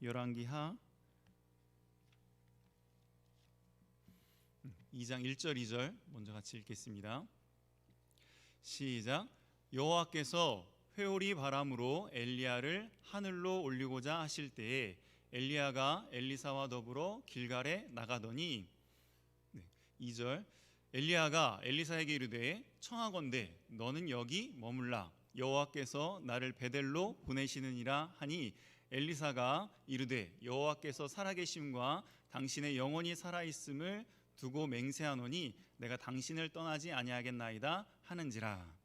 열왕기하 2장 1절 2절 먼저 같이 읽겠습니다. 시작. 여호와께서 회오리 바람으로 엘리야를 하늘로 올리고자 하실 때에 엘리야가 엘리사와 더불어 길갈에 나가더니 2절. 엘리야가 엘리사에게 이르되 청하건대 너는 여기 머물라 여호와께서 나를 베델로 보내시느니라 하니 엘리사가 이르되 여호와께서 살아계심과 당신의 영혼이 살아있음을 두고 맹세하노니 내가 당신을 떠나지 아니하겠나이다 하는지라.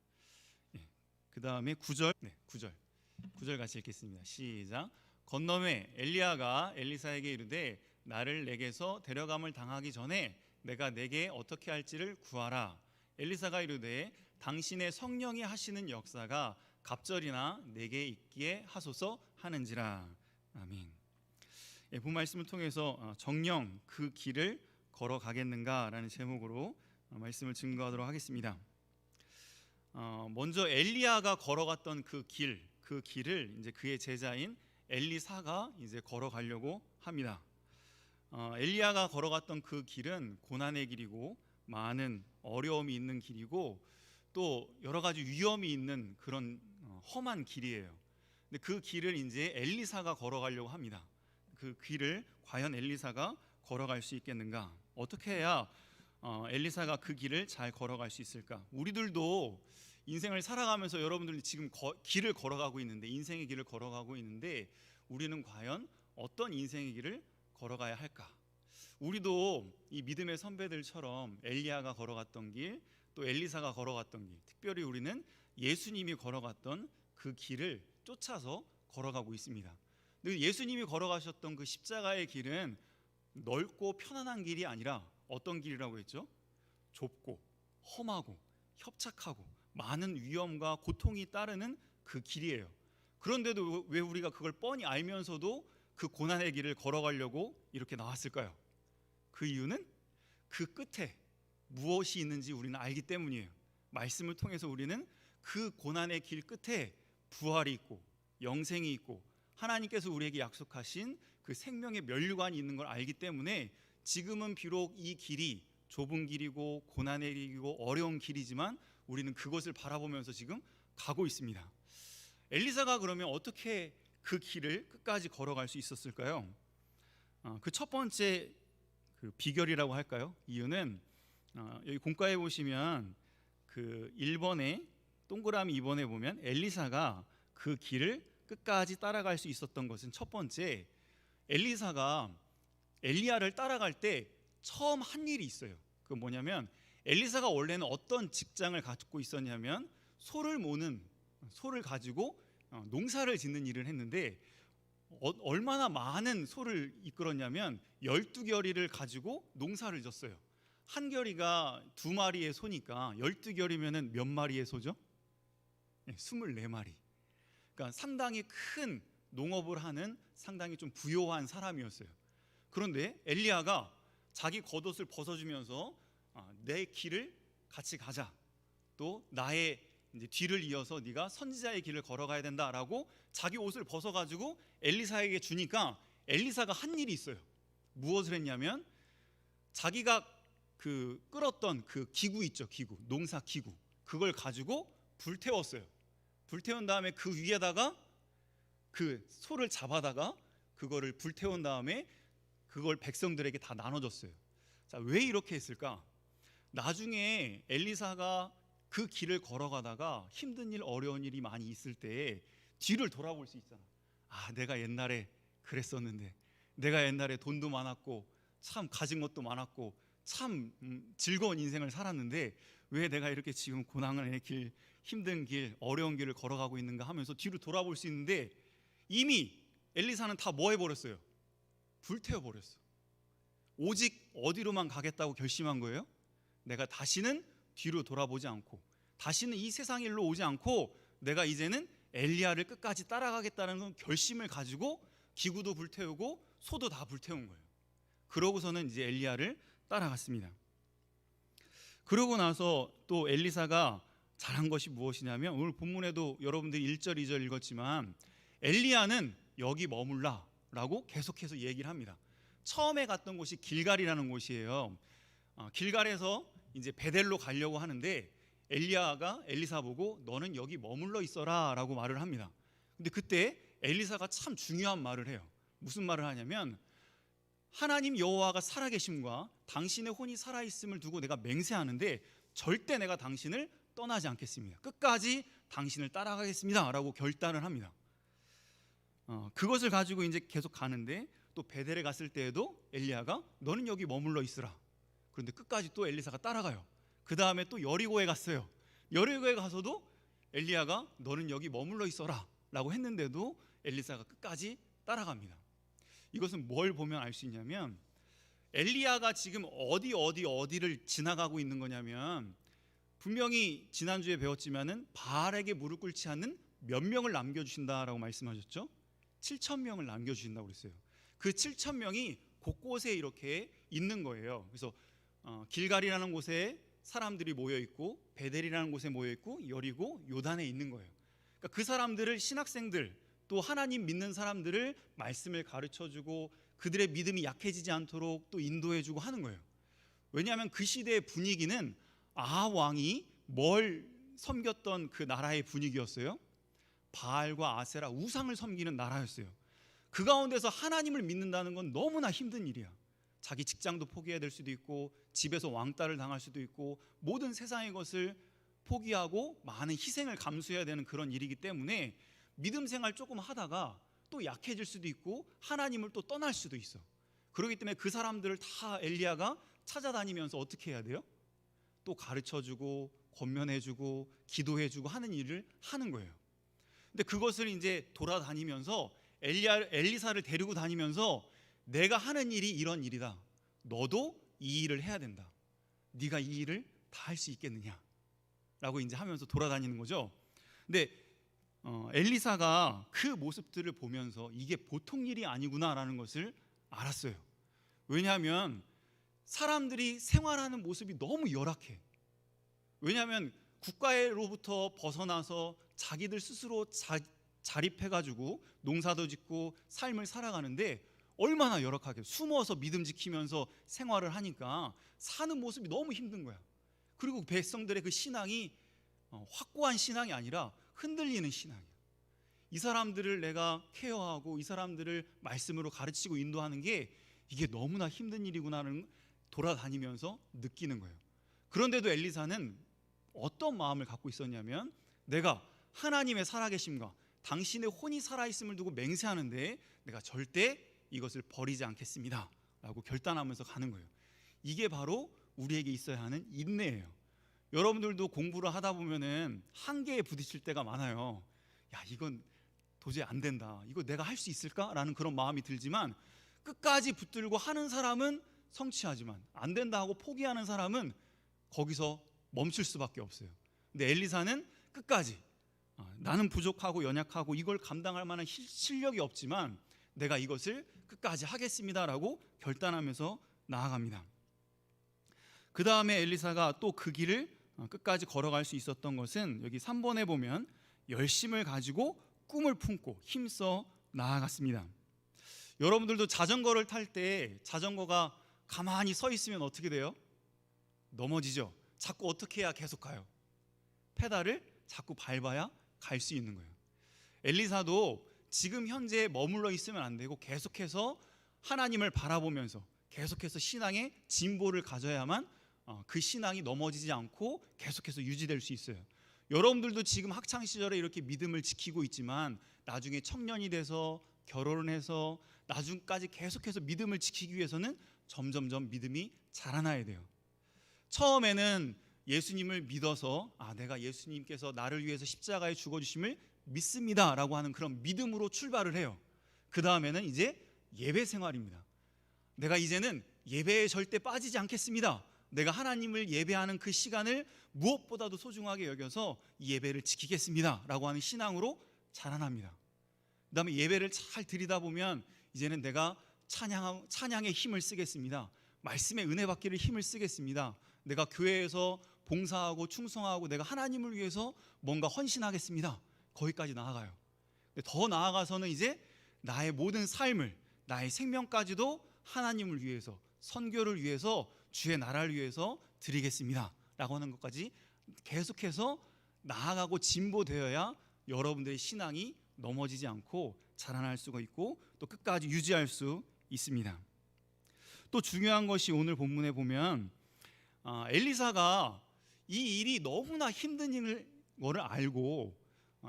그 다음에 9절 9절 같이 읽겠습니다. 시작. 건너매 엘리야가 엘리사에게 이르되 나를 내게서 데려감을 당하기 전에 내가 내게 어떻게 할지를 구하라. 엘리사가 이르되 당신의 성령이 하시는 역사가 갑절이나 내게 있기에 하소서 하는지라. 아멘. 본 말씀을 통해서 정녕 그 길을 걸어가겠는가라는 제목으로 말씀을 증거하도록 하겠습니다. 먼저 엘리야가 걸어갔던 그 길을 이제 그의 제자인 엘리사가 이제 걸어가려고 합니다. 엘리야가 걸어갔던 그 길은 고난의 길이고 많은 어려움이 있는 길이고 또 여러 가지 위험이 있는 그런 험한 길이에요. 근데 그 길을 이제 엘리사가 걸어가려고 합니다. 그 길을 과연 엘리사가 걸어갈 수 있겠는가? 어떻게 해야 엘리사가 그 길을 잘 걸어갈 수 있을까? 우리들도 인생을 살아가면서 여러분들이 지금 길을 걸어가고 있는데, 인생의 길을 걸어가고 있는데 우리는 과연 어떤 인생의 길을 걸어가야 할까? 우리도 이 믿음의 선배들처럼 엘리야가 걸어갔던 길, 또 엘리사가 걸어갔던 길, 특별히 우리는 예수님이 걸어갔던 그 길을 쫓아서 걸어가고 있습니다. 근데 예수님이 걸어가셨던 그 십자가의 길은 넓고 편안한 길이 아니라 어떤 길이라고 했죠? 좁고 험하고 협착하고 많은 위험과 고통이 따르는 그 길이에요. 그런데도 왜 우리가 그걸 뻔히 알면서도 그 고난의 길을 걸어가려고 이렇게 나왔을까요? 그 이유는 그 끝에 무엇이 있는지 우리는 알기 때문이에요. 말씀을 통해서 우리는 그 고난의 길 끝에 부활이 있고 영생이 있고 하나님께서 우리에게 약속하신 그 생명의 면류관이 있는 걸 알기 때문에 지금은 비록 이 길이 좁은 길이고 고난의 길이고 어려운 길이지만 우리는 그것을 바라보면서 지금 가고 있습니다. 엘리사가 그러면 어떻게 그 길을 끝까지 걸어갈 수 있었을까요? 그 첫 번째 그 비결이라고 할까요? 이유는 여기 공과에 보시면 그 1번에 동그라미 2번에 보면 엘리사가 그 길을 끝까지 따라갈 수 있었던 것은 첫 번째, 엘리사가 엘리야를 따라갈 때 처음 한 일이 있어요. 그 뭐냐면 엘리사가 원래는 어떤 직장을 갖고 있었냐면 소를 가지고 농사를 짓는 일을 했는데 얼마나 많은 소를 이끌었냐면 12겨리를 가지고 농사를 졌어요. 한 겨리가 2마리의 소니까 12겨리면 몇 마리의 소죠? 24마리. 그러니까 상당히 큰 농업을 하는 상당히 좀 부요한 사람이었어요. 그런데 엘리야가 자기 겉옷을 벗어주면서 내 길을 같이 가자, 또 나의 이제 뒤를 이어서 네가 선지자의 길을 걸어가야 된다라고 자기 옷을 벗어가지고 엘리사에게 주니까 엘리사가 한 일이 있어요. 무엇을 했냐면 자기가 그 끌었던 그 기구 있죠, 기구, 농사 기구, 그걸 가지고 불태웠어요. 불태운 다음에 그 위에다가 그 소를 잡아다가 그거를 불태운 다음에 그걸 백성들에게 다 나눠줬어요. 자, 왜 이렇게 했을까? 나중에 엘리사가 그 길을 걸어가다가 힘든 일, 어려운 일이 많이 있을 때 뒤를 돌아볼 수 있잖아. 내가 옛날에 그랬었는데, 내가 옛날에 돈도 많았고 참 가진 것도 많았고 참 즐거운 인생을 살았는데 왜 내가 이렇게 지금 고난의 길, 힘든 길, 어려운 길을 걸어가고 있는가 하면서 뒤로 돌아볼 수 있는데 이미 엘리사는 다 뭐 해버렸어요? 불태워버렸어. 오직 어디로만 가겠다고 결심한 거예요? 내가 다시는 뒤로 돌아보지 않고 다시는 이 세상 일로 오지 않고 내가 이제는 엘리야를 끝까지 따라가겠다는 결심을 가지고 기구도 불태우고 소도 다 불태운 거예요. 그러고서는 이제 엘리야를 따라갔습니다. 그러고 나서 또 엘리사가 잘한 것이 무엇이냐면 오늘 본문에도 여러분들이 1절 2절 읽었지만 엘리야는 여기 머물라, 라고 계속해서 얘기를 합니다. 처음에 갔던 곳이 길갈이라는 곳이에요. 길갈에서 이제 베델로 가려고 하는데 엘리야가 엘리사 보고 너는 여기 머물러 있어라 라고 말을 합니다. 근데 그때 엘리사가 참 중요한 말을 해요. 무슨 말을 하냐면 하나님 여호와가 살아계심과 당신의 혼이 살아있음을 두고 내가 맹세하는데 절대 내가 당신을 떠나지 않겠습니다. 끝까지 당신을 따라가겠습니다 라고 결단을 합니다. 그것을 가지고 이제 계속 가는데 또 베델에 갔을 때에도 엘리야가 너는 여기 머물러 있으라. 그런데 끝까지 또 엘리사가 따라가요. 그 다음에 또 여리고에 갔어요. 여리고에 가서도 엘리야가 너는 여기 머물러 있어라 라고 했는데도 엘리사가 끝까지 따라갑니다. 이것은 뭘 보면 알 수 있냐면 엘리야가 지금 어디를 지나가고 있는 거냐면 분명히 지난주에 배웠지만은 바알에게 무릎 꿇지 않는 몇 명을 남겨주신다라고 말씀하셨죠. 7,000명을 남겨주신다고 그랬어요. 그 7,000명이 곳곳에 이렇게 있는 거예요. 그래서 길갈이라는 곳에 사람들이 모여 있고 베델이라는 곳에 모여 있고 여리고 요단에 있는 거예요. 그러니까 그 사람들을 신학생들 또 하나님 믿는 사람들을 말씀을 가르쳐주고 그들의 믿음이 약해지지 않도록 또 인도해주고 하는 거예요. 왜냐하면 그 시대의 분위기는 아합 왕이 뭘 섬겼던 그 나라의 분위기였어요. 바알과 아세라 우상을 섬기는 나라였어요. 그 가운데서 하나님을 믿는다는 건 너무나 힘든 일이야. 자기 직장도 포기해야 될 수도 있고 집에서 왕따를 당할 수도 있고 모든 세상의 것을 포기하고 많은 희생을 감수해야 되는 그런 일이기 때문에 믿음 생활 조금 하다가 또 약해질 수도 있고 하나님을 또 떠날 수도 있어. 그렇기 때문에 그 사람들을 다 엘리야가 찾아다니면서 어떻게 해야 돼요? 또 가르쳐주고 권면해주고 기도해주고 하는 일을 하는 거예요. 근데 그것을 이제 돌아다니면서 엘리사를 데리고 다니면서 내가 하는 일이 이런 일이다. 너도 이 일을 해야 된다. 네가 이 일을 다 할 수 있겠느냐? 라고 이제 하면서 돌아다니는 거죠. 근데 엘리사가 그 모습들을 보면서 이게 보통 일이 아니구나라는 것을 알았어요. 왜냐하면 사람들이 생활하는 모습이 너무 열악해. 왜냐하면 국가로부터 벗어나서 자기들 스스로 자립해가지고 농사도 짓고 삶을 살아가는데 얼마나 열악하게 숨어서 믿음 지키면서 생활을 하니까 사는 모습이 너무 힘든 거야. 그리고 백성들의 그 신앙이 확고한 신앙이 아니라 흔들리는 신앙이야. 이 사람들을 내가 케어하고 이 사람들을 말씀으로 가르치고 인도하는 게 이게 너무나 힘든 일이구나를 돌아다니면서 느끼는 거예요. 그런데도 엘리사는 어떤 마음을 갖고 있었냐면 내가 하나님의 살아계심과 당신의 혼이 살아있음을 두고 맹세하는데 내가 절대 이것을 버리지 않겠습니다 라고 결단하면서 가는 거예요. 이게 바로 우리에게 있어야 하는 인내예요. 여러분들도 공부를 하다 보면은 한계에 부딪힐 때가 많아요. 야, 이건 도저히 안 된다. 이거 내가 할 수 있을까? 라는 그런 마음이 들지만 끝까지 붙들고 하는 사람은 성취하지만 안 된다 하고 포기하는 사람은 거기서 멈출 수밖에 없어요. 근데 엘리사는 끝까지 나는 부족하고 연약하고 이걸 감당할 만한 실력이 없지만 내가 이것을 끝까지 하겠습니다라고 결단하면서 나아갑니다. 그 다음에 엘리사가 또 그 길을 끝까지 걸어갈 수 있었던 것은 여기 3번에 보면 열심을 가지고 꿈을 품고 힘써 나아갔습니다. 여러분들도 자전거를 탈 때 자전거가 가만히 서 있으면 어떻게 돼요? 넘어지죠. 자꾸 어떻게 해야 계속 가요? 페달을 자꾸 밟아야 갈 수 있는 거예요. 엘리사도 지금 현재 머물러 있으면 안 되고 계속해서 하나님을 바라보면서 계속해서 신앙의 진보를 가져야만 그 신앙이 넘어지지 않고 계속해서 유지될 수 있어요. 여러분들도 지금 학창 시절에 이렇게 믿음을 지키고 있지만 나중에 청년이 돼서 결혼을 해서 나중까지 계속해서 믿음을 지키기 위해서는 점점점 믿음이 자라나야 돼요. 처음에는 예수님을 믿어서 내가 예수님께서 나를 위해서 십자가에 죽어주심을 믿습니다 라고 하는 그런 믿음으로 출발을 해요. 그 다음에는 이제 예배 생활입니다. 내가 이제는 예배에 절대 빠지지 않겠습니다. 내가 하나님을 예배하는 그 시간을 무엇보다도 소중하게 여겨서 이 예배를 지키겠습니다 라고 하는 신앙으로 자라납니다. 그 다음에 예배를 잘 드리다 보면 이제는 내가 찬양의 힘을 쓰겠습니다. 말씀의 은혜 받기를 힘을 쓰겠습니다. 내가 교회에서 봉사하고 충성하고 내가 하나님을 위해서 뭔가 헌신하겠습니다. 거기까지 나아가요. 더 나아가서는 이제 나의 모든 삶을 나의 생명까지도 하나님을 위해서, 선교를 위해서, 주의 나라를 위해서 드리겠습니다 라고 하는 것까지 계속해서 나아가고 진보되어야 여러분들의 신앙이 넘어지지 않고 자라날 수가 있고 또 끝까지 유지할 수 있습니다. 또 중요한 것이 오늘 본문에 보면 엘리사가 이 일이 너무나 힘든 거를 알고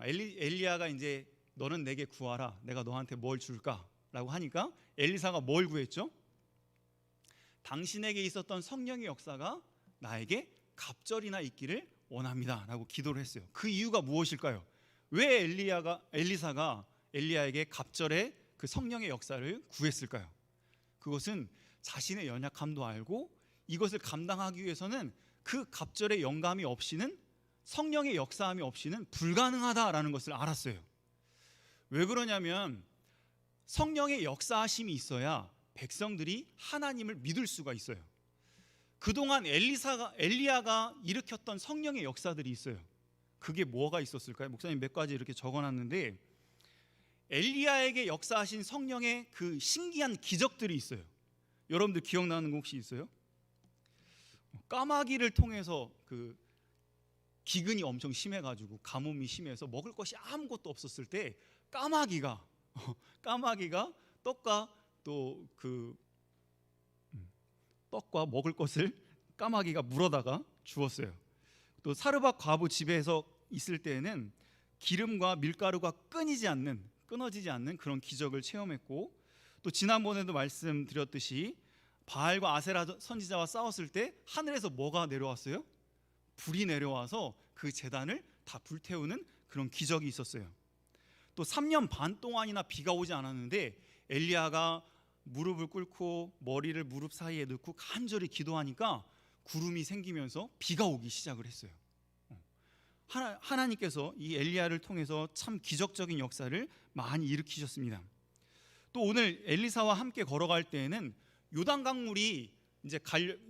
엘리야가 이제 너는 내게 구하라, 내가 너한테 뭘 줄까? 라고 하니까 엘리사가 뭘 구했죠? 당신에게 있었던 성령의 역사가 나에게 갑절이나 있기를 원합니다 라고 기도를 했어요. 그 이유가 무엇일까요? 왜 엘리사가 엘리야에게 갑절의 그 성령의 역사를 구했을까요? 그것은 자신의 연약함도 알고 이것을 감당하기 위해서는 그 갑절의 영감이 없이는, 성령의 역사함이 없이는 불가능하다라는 것을 알았어요. 왜 그러냐면 성령의 역사하심이 있어야 백성들이 하나님을 믿을 수가 있어요. 그동안 엘리야가 일으켰던 성령의 역사들이 있어요. 그게 뭐가 있었을까요? 목사님 몇 가지 이렇게 적어놨는데, 엘리야에게 역사하신 성령의 그 신기한 기적들이 있어요. 여러분들 기억나는 거 혹시 있어요? 까마귀를 통해서 그 기근이 엄청 심해가지고 가뭄이 심해서 먹을 것이 아무것도 없었을 때 까마귀가 떡과 또 그 떡과 먹을 것을 까마귀가 물어다가 주었어요. 또 사르밧 과부 집에서 있을 때에는 기름과 밀가루가 끊어지지 않는 그런 기적을 체험했고, 또 지난번에도 말씀드렸듯이 바알과 아세라 선지자와 싸웠을 때 하늘에서 뭐가 내려왔어요? 불이 내려와서 그 제단을 다 불태우는 그런 기적이 있었어요. 또 3년 반 동안이나 비가 오지 않았는데 엘리야가 무릎을 꿇고 머리를 무릎 사이에 넣고 간절히 기도하니까 구름이 생기면서 비가 오기 시작을 했어요. 하나님께서 이 엘리야를 통해서 참 기적적인 역사를 많이 일으키셨습니다. 또 오늘 엘리사와 함께 걸어갈 때에는 요단강물이 이제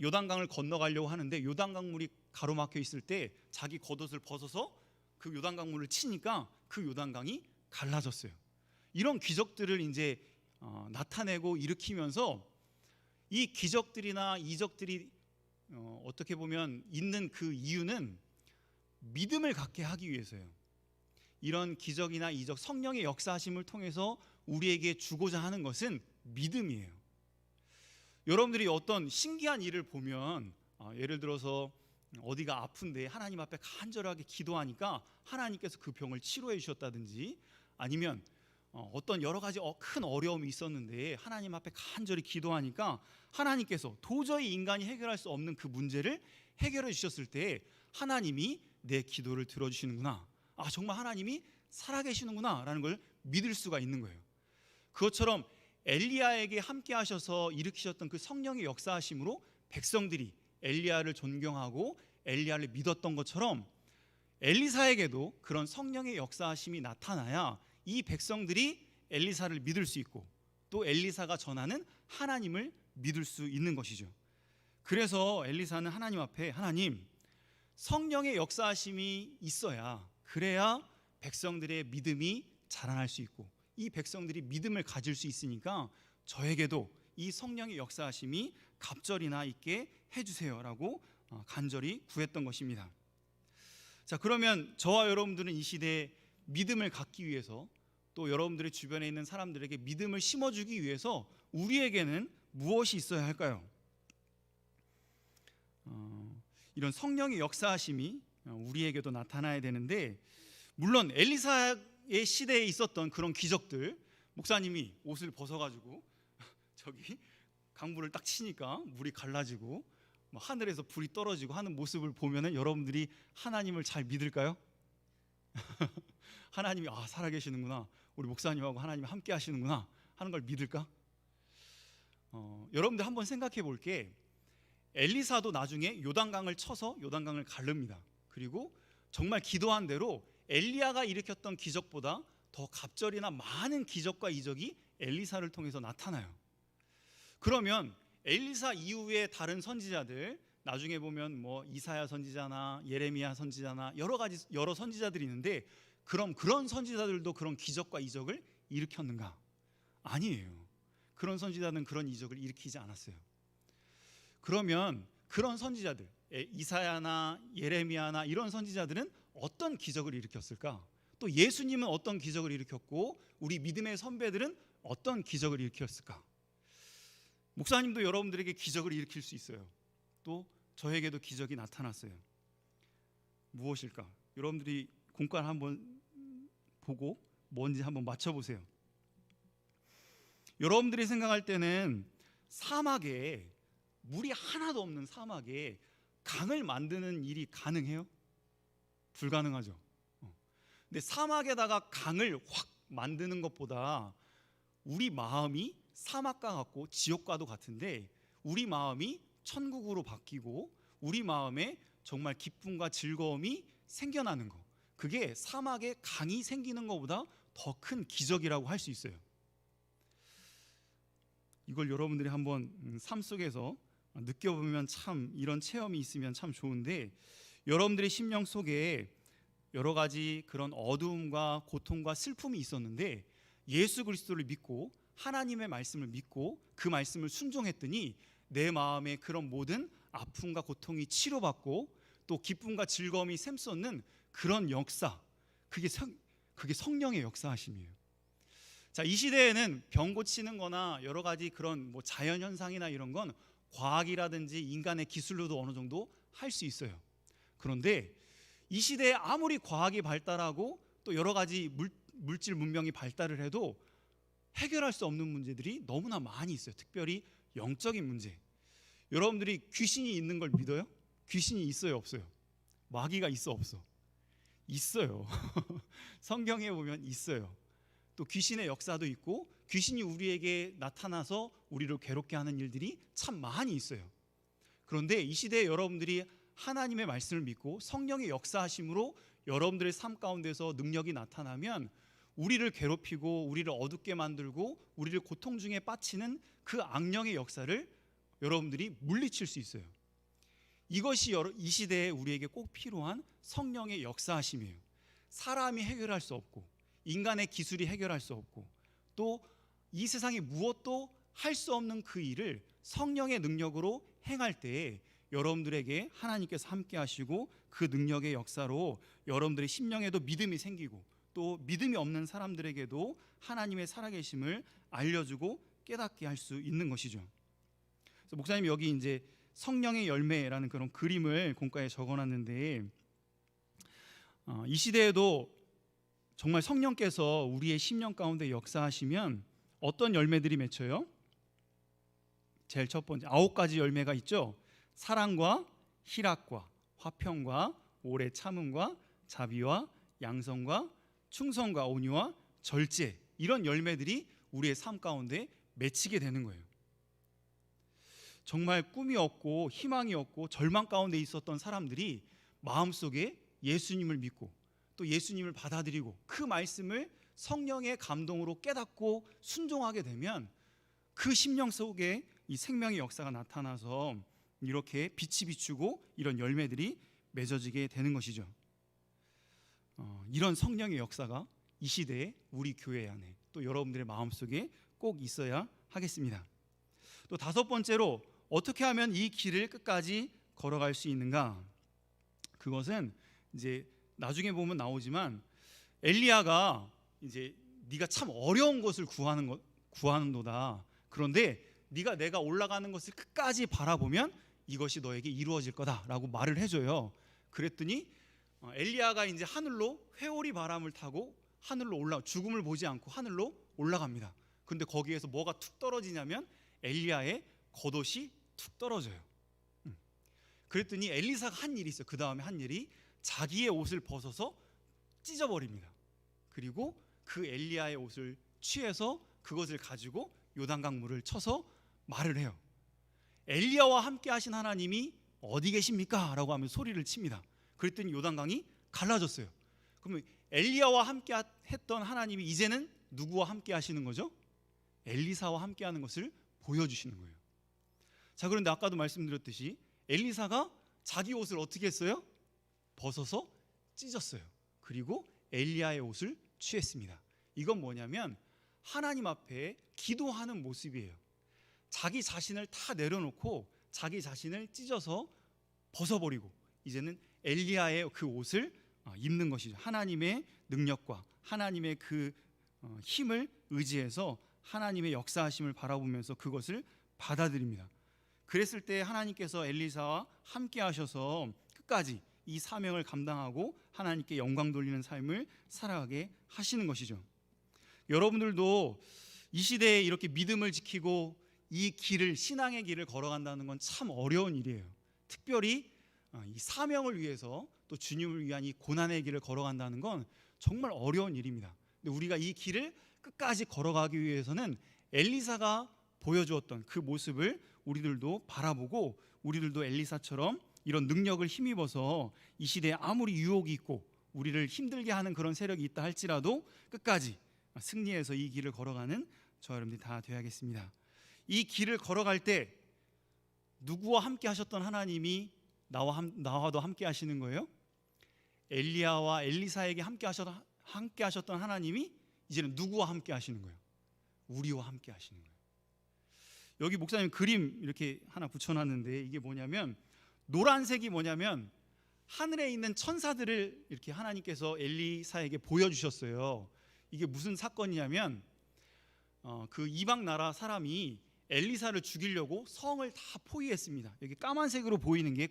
요단강을 건너가려고 하는데 요단강물이 가로막혀 있을 때 자기 겉옷을 벗어서 그 요단강물을 치니까 그 요단강이 갈라졌어요. 이런 기적들을 이제 나타내고 일으키면서 이 기적들이나 이적들이 어떻게 보면 있는 그 이유는 믿음을 갖게 하기 위해서예요. 이런 기적이나 이적, 성령의 역사하심을 통해서 우리에게 주고자 하는 것은 믿음이에요. 여러분들이 어떤 신기한 일을 보면 예를 들어서 어디가 아픈데 하나님 앞에 간절하게 기도하니까 하나님께서 그 병을 치료해 주셨다든지, 아니면 어떤 여러 가지 큰 어려움이 있었는데 하나님 앞에 간절히 기도하니까 하나님께서 도저히 인간이 해결할 수 없는 그 문제를 해결해 주셨을 때 하나님이 내 기도를 들어주시는구나, 정말 하나님이 살아계시는구나 라는 걸 믿을 수가 있는 거예요. 그것처럼 엘리야에게 함께 하셔서 일으키셨던 그 성령의 역사하심으로 백성들이 엘리야를 존경하고 엘리야를 믿었던 것처럼 엘리사에게도 그런 성령의 역사하심이 나타나야 이 백성들이 엘리사를 믿을 수 있고 또 엘리사가 전하는 하나님을 믿을 수 있는 것이죠. 그래서 엘리사는 하나님 앞에, 하나님, 성령의 역사하심이 있어야, 그래야 백성들의 믿음이 자라날 수 있고 이 백성들이 믿음을 가질 수 있으니까 저에게도 이 성령의 역사하심이 갑절이나 있게 해주세요라고 간절히 구했던 것입니다. 자, 그러면 저와 여러분들은 이 시대에 믿음을 갖기 위해서, 또 여러분들의 주변에 있는 사람들에게 믿음을 심어주기 위해서 우리에게는 무엇이 있어야 할까요? 이런 성령의 역사하심이 우리에게도 나타나야 되는데, 물론 엘리사의 시대에 있었던 그런 기적들, 목사님이 옷을 벗어가지고 저기 강물을 딱 치니까 물이 갈라지고 하늘에서 불이 떨어지고 하는 모습을 보면은 여러분들이 하나님을 잘 믿을까요? 하나님이 살아계시는구나, 우리 목사님하고 하나님이 함께 하시는구나 하는 걸 믿을까? 여러분들 한번 생각해 볼게. 엘리사도 나중에 요단강을 쳐서 요단강을 가릅니다. 그리고 정말 기도한 대로 엘리야가 일으켰던 기적보다 더 갑절이나 많은 기적과 이적이 엘리사를 통해서 나타나요. 그러면 엘리사 이후에 다른 선지자들, 나중에 보면 이사야 선지자나 예레미야 선지자나 여러 선지자들이 있는데, 그럼 그런 선지자들도 그런 기적과 이적을 일으켰는가? 아니에요. 그런 선지자는 그런 이적을 일으키지 않았어요. 그러면 그런 선지자들, 이사야나 예레미야나 이런 선지자들은 어떤 기적을 일으켰을까? 또 예수님은 어떤 기적을 일으켰고 우리 믿음의 선배들은 어떤 기적을 일으켰을까? 목사님도 여러분들에게 기적을 일으킬 수 있어요. 또 저에게도 기적이 나타났어요. 무엇일까? 여러분들이 공과를 한번 보고 뭔지 한번 맞춰보세요. 여러분들이 생각할 때는 사막에, 물이 하나도 없는 사막에 강을 만드는 일이 가능해요? 불가능하죠. 근데 사막에다가 강을 확 만드는 것보다 우리 마음이 사막과 같고 지옥과도 같은데 우리 마음이 천국으로 바뀌고 우리 마음에 정말 기쁨과 즐거움이 생겨나는 거, 그게 사막에 강이 생기는 것보다 더 큰 기적이라고 할 수 있어요. 이걸 여러분들이 한번 삶 속에서 느껴보면 참 이런 체험이 있으면 참 좋은데, 여러분들의 심령 속에 여러 가지 그런 어두움과 고통과 슬픔이 있었는데 예수 그리스도를 믿고 하나님의 말씀을 믿고 그 말씀을 순종했더니 내 마음에 그런 모든 아픔과 고통이 치료받고 또 기쁨과 즐거움이 샘솟는 그런 역사, 그게 성령의 역사하심이에요. 자, 이 시대에는 병 고치는 거나 여러 가지 그런 자연 현상이나 이런 건 과학이라든지 인간의 기술로도 어느 정도 할 수 있어요. 그런데 이 시대에 아무리 과학이 발달하고 또 여러 가지 물질 문명이 발달을 해도 해결할 수 없는 문제들이 너무나 많이 있어요. 특별히 영적인 문제. 여러분들이 귀신이 있는 걸 믿어요? 귀신이 있어요, 없어요? 마귀가 있어, 없어? 있어요. 성경에 보면 있어요. 또 귀신의 역사도 있고 귀신이 우리에게 나타나서 우리를 괴롭게 하는 일들이 참 많이 있어요. 그런데 이 시대에 여러분들이 하나님의 말씀을 믿고 성령의 역사하심으로 여러분들의 삶 가운데서 능력이 나타나면 우리를 괴롭히고 우리를 어둡게 만들고 우리를 고통 중에 빠치는 그 악령의 역사를 여러분들이 물리칠 수 있어요. 이것이 이 시대에 우리에게 꼭 필요한 성령의 역사하심이에요. 사람이 해결할 수 없고 인간의 기술이 해결할 수 없고 또 이 세상에 무엇도 할 수 없는 그 일을 성령의 능력으로 행할 때에 여러분들에게 하나님께서 함께 하시고 그 능력의 역사로 여러분들의 심령에도 믿음이 생기고 또 믿음이 없는 사람들에게도 하나님의 살아계심을 알려주고 깨닫게 할 수 있는 것이죠. 그래서 목사님이 여기 이제 성령의 열매라는 그런 그림을 공과에 적어놨는데 이 시대에도 정말 성령께서 우리의 심령 가운데 역사하시면 어떤 열매들이 맺혀요? 제일 첫 번째 9가지 열매가 있죠. 사랑과 희락과 화평과 오래 참음과 자비와 양성과 충성과 온유와 절제, 이런 열매들이 우리의 삶 가운데 맺히게 되는 거예요. 정말 꿈이 없고 희망이 없고 절망 가운데 있었던 사람들이 마음속에 예수님을 믿고 또 예수님을 받아들이고 그 말씀을 성령의 감동으로 깨닫고 순종하게 되면 그 심령 속에 이 생명의 역사가 나타나서 이렇게 빛이 비추고 이런 열매들이 맺어지게 되는 것이죠. 이런 성령의 역사가 이 시대에 우리 교회 안에 또 여러분들의 마음속에 꼭 있어야 하겠습니다. 또 5번째로 어떻게 하면 이 길을 끝까지 걸어갈 수 있는가? 그것은 이제 나중에 보면 나오지만 엘리야가 이제 네가 참 어려운 것을 구하는도다. 그런데 네가 내가 올라가는 것을 끝까지 바라보면 이것이 너에게 이루어질 거다라고 말을 해줘요. 그랬더니 엘리야가 이제 하늘로 회오리 바람을 타고 하늘로 죽음을 보지 않고 하늘로 올라갑니다. 그런데 거기에서 뭐가 툭 떨어지냐면 엘리야의 겉옷이 툭 떨어져요. 그랬더니 엘리사가 한 일이 있어요. 그 다음에 한 일이 자기의 옷을 벗어서 찢어버립니다. 그리고 그 엘리야의 옷을 취해서 그것을 가지고 요단강 물을 쳐서 말을 해요. 엘리야와 함께 하신 하나님이 어디 계십니까? 라고 하면 소리를 칩니다. 그랬더니 요단강이 갈라졌어요. 그러면 엘리야와 함께 했던 하나님이 이제는 누구와 함께 하시는 거죠? 엘리사와 함께 하는 것을 보여주시는 거예요. 자, 그런데 아까도 말씀드렸듯이 엘리사가 자기 옷을 어떻게 했어요? 벗어서 찢었어요. 그리고 엘리야의 옷을 취했습니다. 이건 뭐냐면 하나님 앞에 기도하는 모습이에요. 자기 자신을 다 내려놓고 자기 자신을 찢어서 벗어버리고 이제는 엘리야의 그 옷을 입는 것이죠. 하나님의 능력과 하나님의 그 힘을 의지해서 하나님의 역사하심을 바라보면서 그것을 받아들입니다. 그랬을 때 하나님께서 엘리사와 함께 하셔서 끝까지 이 사명을 감당하고 하나님께 영광 돌리는 삶을 살아가게 하시는 것이죠. 여러분들도 이 시대에 이렇게 믿음을 지키고 이 길을, 신앙의 길을 걸어간다는 건 참 어려운 일이에요. 특별히 이 사명을 위해서 또 주님을 위한 이 고난의 길을 걸어간다는 건 정말 어려운 일입니다. 근데 우리가 이 길을 끝까지 걸어가기 위해서는 엘리사가 보여주었던 그 모습을 우리들도 바라보고 우리들도 엘리사처럼 이런 능력을 힘입어서 이 시대에 아무리 유혹이 있고 우리를 힘들게 하는 그런 세력이 있다 할지라도 끝까지 승리해서 이 길을 걸어가는 저 여러분들이 다 되어야겠습니다. 이 길을 걸어갈 때 누구와 함께 하셨던 하나님이 나와도 함께 하시는 거예요? 엘리야와 엘리사에게 함께 하셨던 하나님이 이제는 누구와 함께 하시는 거예요? 우리와 함께 하시는 거예요. 여기 목사님 그림 이렇게 하나 붙여놨는데 이게 뭐냐면, 노란색이 뭐냐면 하늘에 있는 천사들을 이렇게 하나님께서 엘리사에게 보여주셨어요. 이게 무슨 사건이냐면 그 이방 나라 사람이 엘리사를 죽이려고 성을 다 포위했습니다. 여기 까만색으로 보이는 게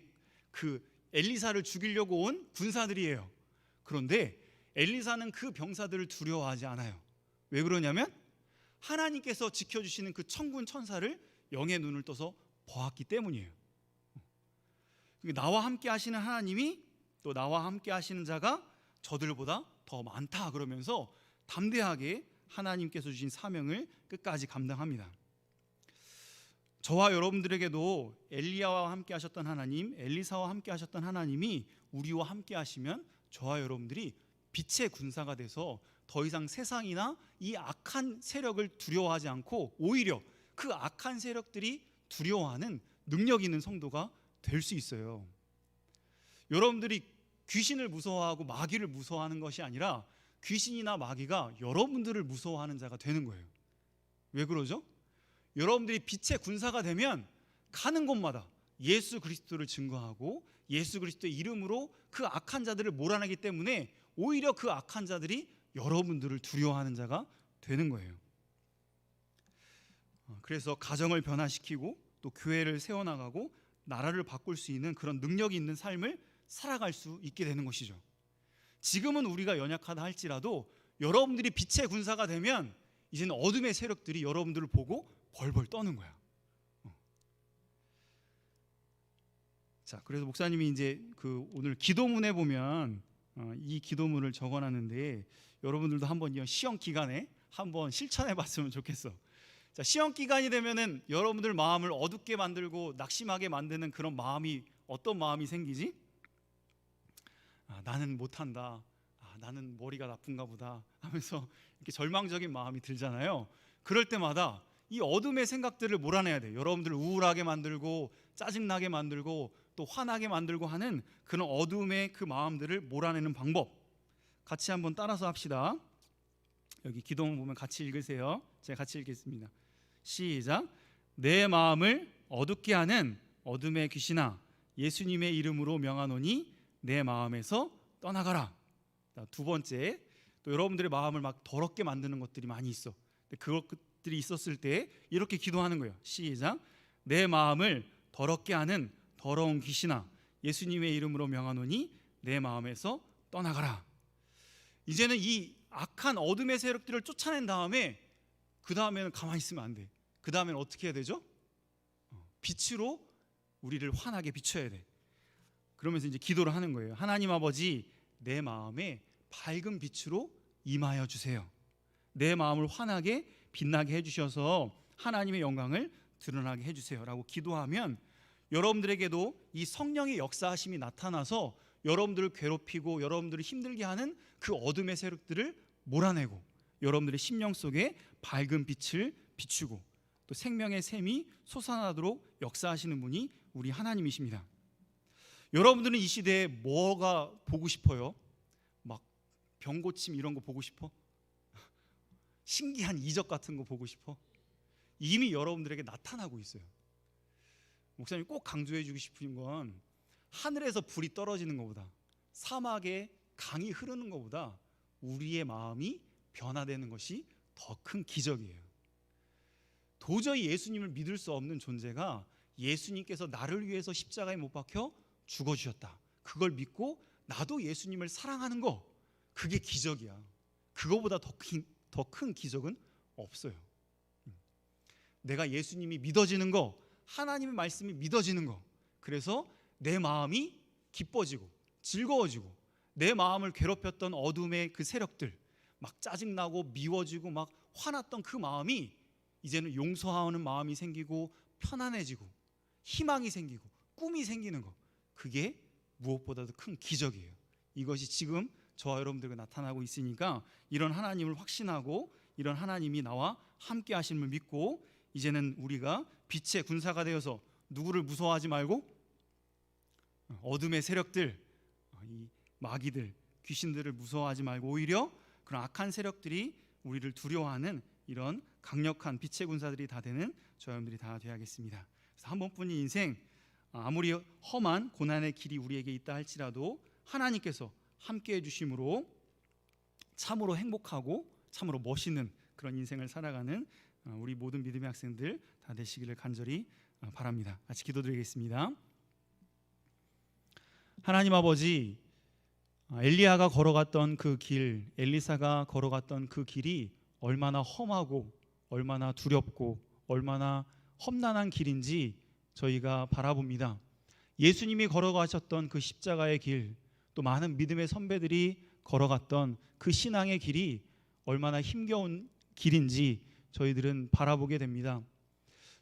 그 엘리사를 죽이려고 온 군사들이에요. 그런데 엘리사는 그 병사들을 두려워하지 않아요. 왜 그러냐면 하나님께서 지켜주시는 그 천군 천사를 영의 눈을 떠서 보았기 때문이에요. 나와 함께 하시는 하나님이 또 나와 함께 하시는 자가 저들보다 더 많다 그러면서 담대하게 하나님께서 주신 사명을 끝까지 감당합니다. 저와 여러분들에게도 엘리야와 함께 하셨던 하나님, 엘리사와 함께 하셨던 하나님이 우리와 함께 하시면 저와 여러분들이 빛의 군사가 돼서 더 이상 세상이나 이 악한 세력을 두려워하지 않고 오히려 그 악한 세력들이 두려워하는 능력 있는 성도가 될 수 있어요. 여러분들이 귀신을 무서워하고 마귀를 무서워하는 것이 아니라 귀신이나 마귀가 여러분들을 무서워하는 자가 되는 거예요. 왜 그러죠? 여러분들이 빛의 군사가 되면 가는 곳마다 예수 그리스도를 증거하고 예수 그리스도의 이름으로 그 악한 자들을 몰아내기 때문에 오히려 그 악한 자들이 여러분들을 두려워하는 자가 되는 거예요. 그래서 가정을 변화시키고 또 교회를 세워나가고 나라를 바꿀 수 있는 그런 능력이 있는 삶을 살아갈 수 있게 되는 것이죠. 지금은 우리가 연약하다 할지라도 여러분들이 빛의 군사가 되면 이제는 어둠의 세력들이 여러분들을 보고 벌벌 떠는 거야. 자, 그래서 목사님이 이제 그 오늘 기도문에 보면 이 기도문을 적어놨는데 여러분들도 한번 이 시험 기간에 한번 실천해봤으면 좋겠어. 자, 시험 기간이 되면은 여러분들 마음을 어둡게 만들고 낙심하게 만드는 그런 마음이, 어떤 마음이 생기지? 나는 못한다. 나는 머리가 나쁜가 보다 하면서 이렇게 절망적인 마음이 들잖아요. 그럴 때마다 이 어둠의 생각들을 몰아내야 돼요. 여러분들을 우울하게 만들고 짜증나게 만들고 또 화나게 만들고 하는 그런 어둠의 그 마음들을 몰아내는 방법, 같이 한번 따라서 합시다. 여기 기도문 보면 같이 읽으세요. 제가 같이 읽겠습니다. 시작. 내 마음을 어둡게 하는 어둠의 귀신아, 예수님의 이름으로 명하노니 내 마음에서 떠나가라. 두 번째, 또 여러분들의 마음을 막 더럽게 만드는 것들이 많이 있어. 그것들이 있었을 때 이렇게 기도하는 거예요. 시작. 내 마음을 더럽게 하는 더러운 귀신아, 예수님의 이름으로 명하노니 내 마음에서 떠나가라. 이제는 이 악한 어둠의 세력들을 쫓아낸 다음에 그 다음에는 가만히 있으면 안 돼. 그 다음에는 어떻게 해야 되죠? 빛으로 우리를 환하게 비춰야 돼. 그러면서 이제 기도를 하는 거예요. 하나님 아버지, 내 마음에 밝은 빛으로 임하여 주세요. 내 마음을 환하게 빛나게 해주셔서 하나님의 영광을 드러나게 해주세요 라고 기도하면 여러분들에게도 이 성령의 역사하심이 나타나서 여러분들을 괴롭히고 여러분들을 힘들게 하는 그 어둠의 세력들을 몰아내고 여러분들의 심령 속에 밝은 빛을 비추고 또 생명의 샘이 솟아나도록 역사하시는 분이 우리 하나님이십니다. 여러분들은 이 시대에 뭐가 보고 싶어요? 막 병고침 이런 거 보고 싶어? 신기한 이적 같은 거 보고 싶어? 이미 여러분들에게 나타나고 있어요. 목사님 꼭 강조해 주고 싶은 건 하늘에서 불이 떨어지는 것보다 사막에 강이 흐르는 것보다 우리의 마음이 변화되는 것이 더 큰 기적이에요. 도저히 예수님을 믿을 수 없는 존재가 예수님께서 나를 위해서 십자가에 못 박혀 죽어주셨다, 그걸 믿고 나도 예수님을 사랑하는 거, 그게 기적이야. 그거보다 더 큰 기적은 없어요. 내가 예수님이 믿어지는 거, 하나님의 말씀이 믿어지는 거, 그래서 내 마음이 기뻐지고 즐거워지고 내 마음을 괴롭혔던 어둠의 그 세력들, 막 짜증나고 미워지고 막 화났던 그 마음이 이제는 용서하는 마음이 생기고 편안해지고 희망이 생기고 꿈이 생기는 거, 그게 무엇보다도 큰 기적이에요. 이것이 지금 저와 여러분들과 나타나고 있으니까 이런 하나님을 확신하고 이런 하나님이 나와 함께 하심을 믿고 이제는 우리가 빛의 군사가 되어서 누구를 무서워하지 말고 어둠의 세력들, 이 마귀들, 귀신들을 무서워하지 말고 오히려 그런 악한 세력들이 우리를 두려워하는 이런 강력한 빛의 군사들이 다 되는 저 여러분들이 다 되어야겠습니다. 그래서 한 번뿐인 인생, 아무리 험한 고난의 길이 우리에게 있다 할지라도 하나님께서 함께 해주심으로 참으로 행복하고 참으로 멋있는 그런 인생을 살아가는 우리 모든 믿음의 학생들 다 되시기를 간절히 바랍니다. 같이 기도드리겠습니다. 하나님 아버지, 엘리야가 걸어갔던 그 길, 엘리사가 걸어갔던 그 길이 얼마나 험하고 얼마나 두렵고 얼마나 험난한 길인지 저희가 바라봅니다. 예수님이 걸어가셨던 그 십자가의 길, 또 많은 믿음의 선배들이 걸어갔던 그 신앙의 길이 얼마나 힘겨운 길인지 저희들은 바라보게 됩니다.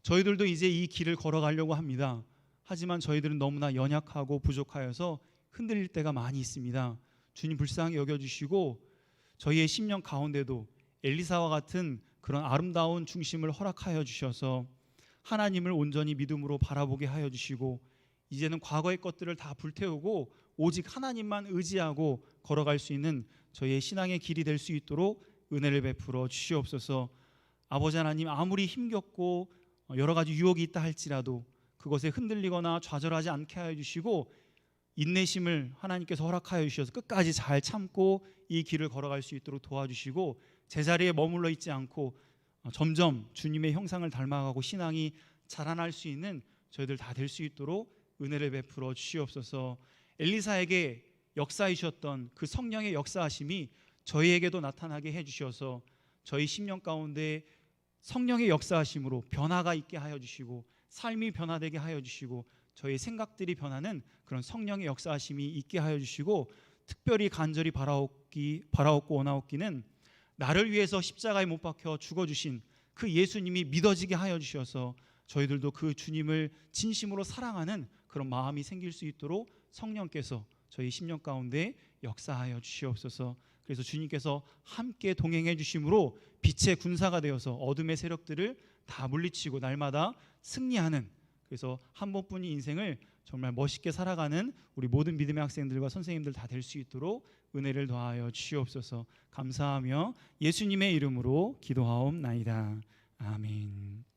저희들도 이제 이 길을 걸어가려고 합니다. 하지만 저희들은 너무나 연약하고 부족하여서 흔들릴 때가 많이 있습니다. 주님 불쌍히 여겨주시고 저희의 심령 가운데도 엘리사와 같은 그런 아름다운 중심을 허락하여 주셔서 하나님을 온전히 믿음으로 바라보게 하여 주시고 이제는 과거의 것들을 다 불태우고 오직 하나님만 의지하고 걸어갈 수 있는 저희의 신앙의 길이 될 수 있도록 은혜를 베풀어 주시옵소서. 아버지 하나님, 아무리 힘겹고 여러 가지 유혹이 있다 할지라도 그것에 흔들리거나 좌절하지 않게 하여 주시고 인내심을 하나님께서 허락하여 주셔서 끝까지 잘 참고 이 길을 걸어갈 수 있도록 도와주시고 제자리에 머물러 있지 않고 점점 주님의 형상을 닮아가고 신앙이 자라날 수 있는 저희들 다 될 수 있도록 은혜를 베풀어 주시옵소서. 엘리사에게 역사하셨던 그 성령의 역사하심이 저희에게도 나타나게 해주셔서 저희 심령 가운데 성령의 역사하심으로 변화가 있게 하여 주시고 삶이 변화되게 하여 주시고 저희 생각들이 변하는 그런 성령의 역사하심이 있게 하여 주시고 특별히 간절히 바라옵고 원하옵기는 나를 위해서 십자가에 못 박혀 죽어주신 그 예수님이 믿어지게 하여 주셔서 저희들도 그 주님을 진심으로 사랑하는 그런 마음이 생길 수 있도록 성령께서 저희 심령 가운데 역사하여 주시옵소서. 그래서 주님께서 함께 동행해 주심으로 빛의 군사가 되어서 어둠의 세력들을 다 물리치고 날마다 승리하는, 그래서 한 번뿐인 인생을 정말 멋있게 살아가는 우리 모든 믿음의 학생들과 선생님들 다 될 수 있도록 은혜를 더하여 주시옵소서. 감사하며 예수님의 이름으로 기도하옵나이다. 아멘.